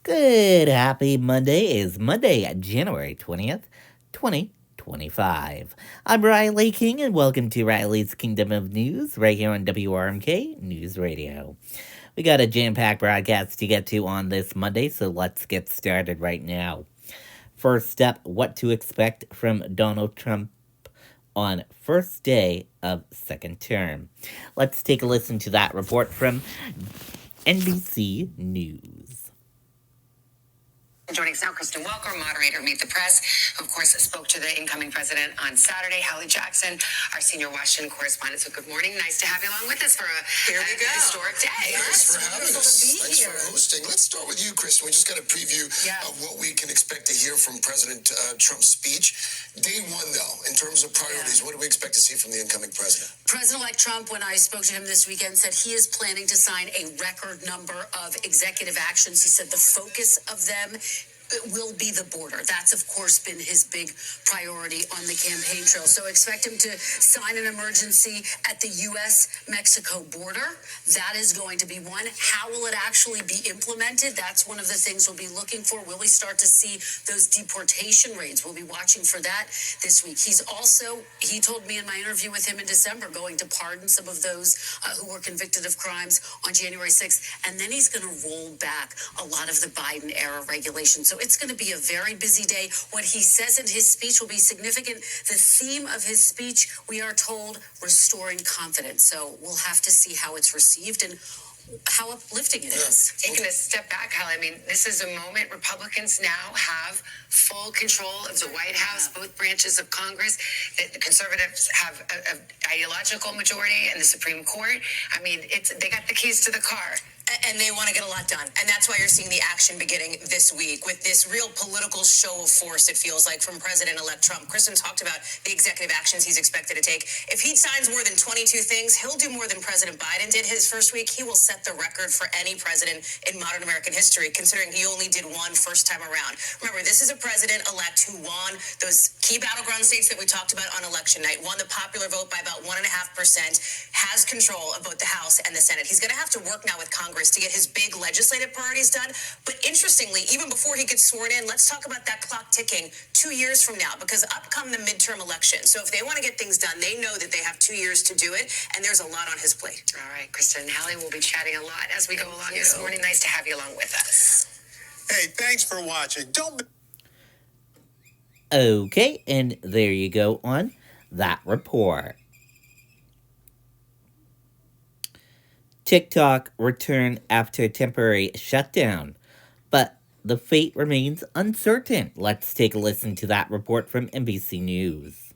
Good happy Monday is Monday, January 20th, 2025. I'm Riley King and welcome to Riley's Kingdom of News right here on WRMK News Radio. We got a jam-packed broadcast to get to on this Monday, so let's get started right now. First up, what to expect from Donald Trump on first day of second term. Let's take a listen to that report from NBC News. Joining us now, Kristen Welker, moderator, Meet the Press, who, of course, spoke to the incoming president on Saturday. Hallie Jackson, our senior Washington correspondent. So good morning. Nice to have you along with us for a historic day. Thanks for having us. Thanks for hosting. Let's start with you, Kristen. We just got a preview of what we can expect to hear from President Trump's speech. Day one, though, in terms of priorities, what do we expect to see from the incoming president? President-elect Trump, when I spoke to him this weekend, said he is planning to sign a record number of executive actions. He said the focus of them will be the border. That's, of course, been his big priority on the campaign trail. So expect him to sign an emergency at the U.S.-Mexico border. That is going to be one. How will it actually be implemented? That's one of the things we'll be looking for. Will we start to see those deportation rates? We'll be watching for that this week. He told me in my interview with him in December, going to pardon some of those who were convicted of crimes on January 6th. And then he's going to roll back a lot of the Biden-era regulations. So it's going to be a very busy day. What he says in his speech will be significant. The theme of his speech, we are told, restoring confidence. So we'll have to see how it's received and how uplifting it is. Taking a step back, Hallie, I mean, this is a moment Republicans now have full control of the White House, both branches of Congress. The conservatives have an ideological majority in the Supreme Court. I mean, they got the keys to the car. And they want to get a lot done. And that's why you're seeing the action beginning this week with this real political show of force, it feels like, from President-elect Trump. Kristen talked about the executive actions he's expected to take. If he signs more than 22 things, he'll do more than President Biden did his first week. He will set the record for any president in modern American history, considering he only did one first time around. Remember, this is a president-elect who won those key battleground states that we talked about on election night, won the popular vote by about 1.5%, has control of both the House and the Senate. He's going to have to work now with Congress to get his big legislative priorities done. But interestingly, even before he gets sworn in, let's talk about that clock ticking 2 years from now, because up come the midterm election. So if they want to get things done, they know that they have 2 years to do it, and there's a lot on his plate. All right, Kristen and Hallie, we'll be chatting a lot as we go along this morning. Nice to have you along with us. Hey, thanks for watching. Okay, and there you go on that report. TikTok returned after a temporary shutdown, but the fate remains uncertain. Let's take a listen to that report from NBC News.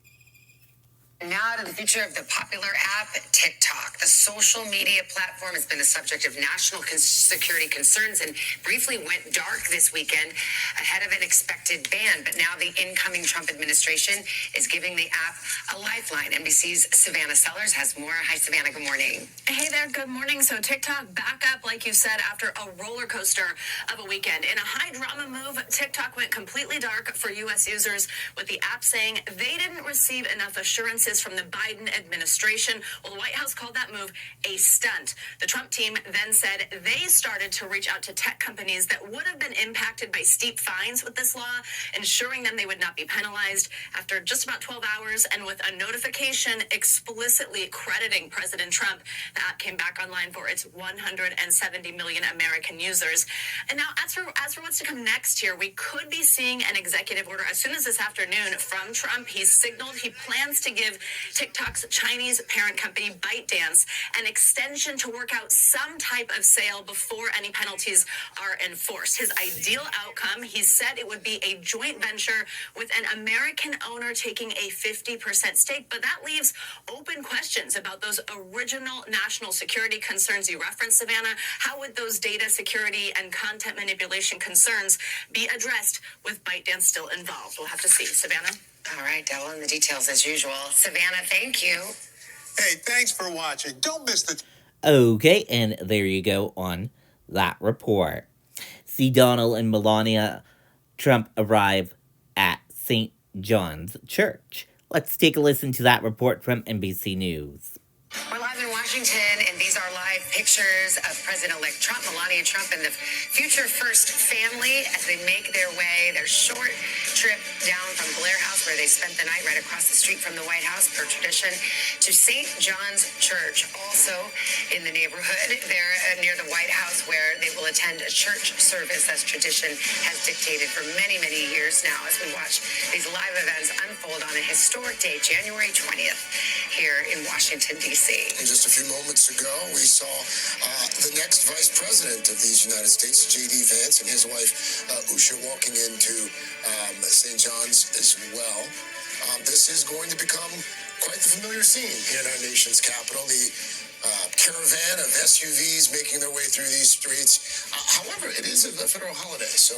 Now to the future of the popular app TikTok. The social media platform has been the subject of national security concerns and briefly went dark this weekend ahead of an expected ban. But now the incoming Trump administration is giving the app a lifeline. NBC's Savannah Sellers has more. Hi, Savannah. Good morning. Hey there. Good morning. So TikTok back up, like you said, after a roller coaster of a weekend. In a high drama move, TikTok went completely dark for U.S. users, with the app saying they didn't receive enough assurances from the Biden administration. Well, the White House called that move a stunt. The Trump team then said they started to reach out to tech companies that would have been impacted by steep fines with this law, ensuring them they would not be penalized. After just about 12 hours and with a notification explicitly crediting President Trump, the app came back online for its 170 million American users. And now, as for what's to come next here, we could be seeing an executive order as soon as this afternoon from Trump. He's signaled he plans to give TikTok's Chinese parent company ByteDance an extension to work out some type of sale before any penalties are enforced. His ideal outcome, he said, it would be a joint venture with an American owner taking a 50% stake, but that leaves open questions about those original national security concerns you referenced, Savannah. How would those data security and content manipulation concerns be addressed with ByteDance still involved? We'll have to see. Savannah? All right, Devil in the details as usual. Savannah, thank you. Hey, thanks for watching. Don't miss the... Okay, and there you go on that report. See Donald and Melania Trump arrive at St. John's Church. Let's take a listen to that report from NBC News. We're live in Washington, and these are live Pictures of President-elect Trump, Melania Trump, and the future first family as they make their short trip down from Blair House, where they spent the night right across the street from the White House, per tradition, to St. John's Church, also in the neighborhood there near the White House, where they will attend a church service as tradition has dictated for many, many years now, as we watch these live events unfold on a historic day, January 20th, here in Washington, D.C. And just a few moments ago, we saw the next vice president of these United States, J.D. Vance, and his wife, Usha, walking into St. John's as well. This is going to become quite the familiar scene here in our nation's capital. The caravan of SUVs making their way through these streets. However, it is a federal holiday, so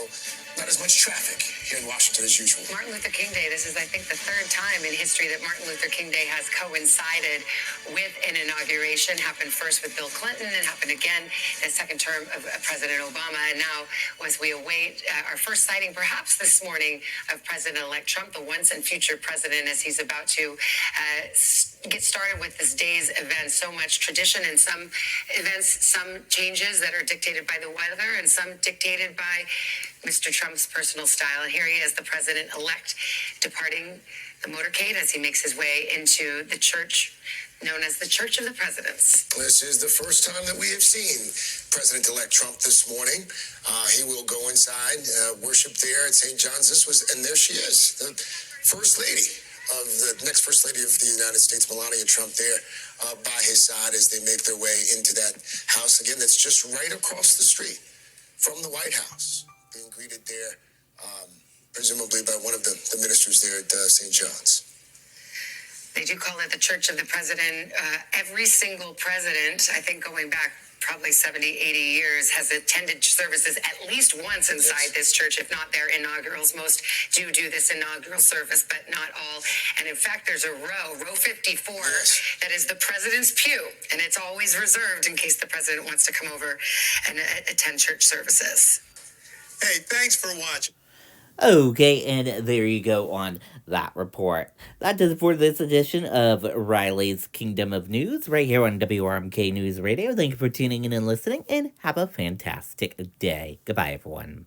not as much traffic here in Washington as usual. Martin Luther King Day, this is, I think, the third time in history that Martin Luther King Day has coincided with an inauguration. Happened first with Bill Clinton and happened again in the second term of President Obama. And now, as we await our first sighting, perhaps this morning, of President-elect Trump, the once and future president, as he's about to get started with this day's event. So much tradition and some events, some changes that are dictated by the weather and some dictated by Mr. Trump's personal style. And here he is, the president-elect, departing the motorcade as he makes his way into the church known as the Church of the Presidents. This is the first time that we have seen President-elect Trump this morning. He will go inside, worship there at St. John's. And there she is, the First Lady of the next First Lady of the United States, Melania Trump, there by his side as they make their way into that house. Again, that's just right across the street from the White House, being greeted there, presumably by one of the ministers there at St. John's. They do call it the Church of the President. Every single president, I think going back probably 70, 80 years, has attended services at least once inside this church, if not their inaugurals. Most do this inaugural service, but not all. And in fact, there's a row 54, that is the president's pew. And it's always reserved in case the president wants to come over and attend church services. Hey, thanks for watching. Okay, and there you go on that report. That does it for this edition of Riley's Kingdom of News, right here on WRMK News Radio. Thank you for tuning in and listening, and have a fantastic day. Goodbye, everyone.